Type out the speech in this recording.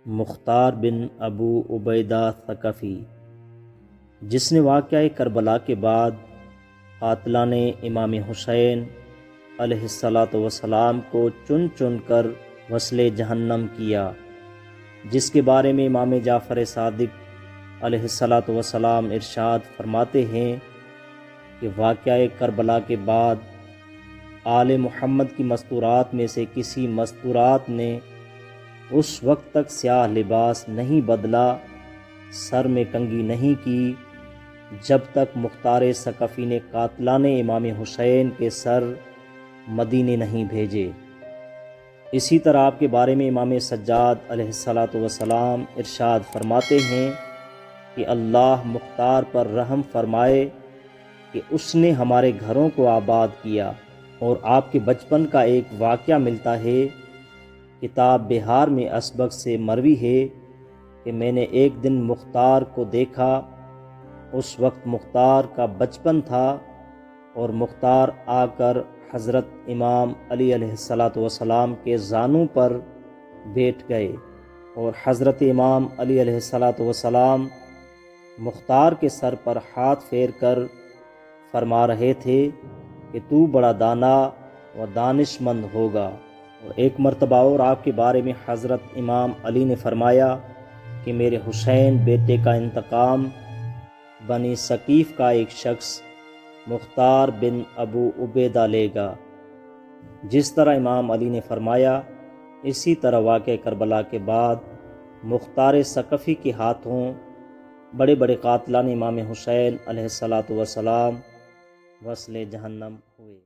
مختار بن ابو عبیدہ ثقفی، جس نے واقعہ کربلا کے بعد قاتلان امام حسین علیہ السلام کو چن چن کر وصل جہنم کیا، جس کے بارے میں امام جعفر صادق علیہ السلام ارشاد فرماتے ہیں کہ واقعہ کربلا کے بعد آل محمد کی مستورات میں سے کسی مستورات نے اس وقت تک سیاہ لباس نہیں بدلا، سر میں کنگھی نہیں کی، جب تک مختار ثقفی نے قاتلان امام حسین کے سر مدینے نہیں بھیجے۔ اسی طرح آپ کے بارے میں امام سجاد علیہ السلام ارشاد فرماتے ہیں کہ اللہ مختار پر رحم فرمائے کہ اس نے ہمارے گھروں کو آباد کیا۔ اور آپ کے بچپن کا ایک واقعہ ملتا ہے، کتاب بہار میں اسبق سے مروی ہے کہ میں نے ایک دن مختار کو دیکھا، اس وقت مختار کا بچپن تھا، اور مختار آ کر حضرت امام علی علیہ السلام کے زانوں پر بیٹھ گئے، اور حضرت امام علی علیہ السلام مختار کے سر پر ہاتھ پھیر کر فرما رہے تھے کہ تو بڑا دانا و دانش مند ہوگا۔ اور ایک مرتبہ اور آپ کے بارے میں حضرت امام علی نے فرمایا کہ میرے حسین بیٹے کا انتقام بنی ثقیف کا ایک شخص مختار بن ابو عبیدہ لے گا۔ جس طرح امام علی نے فرمایا، اسی طرح واقعہ کربلا کے بعد مختار ثقفی کے ہاتھوں بڑے بڑے قاتلان امام حسین علیہ السلام وصل جہنم ہوئے۔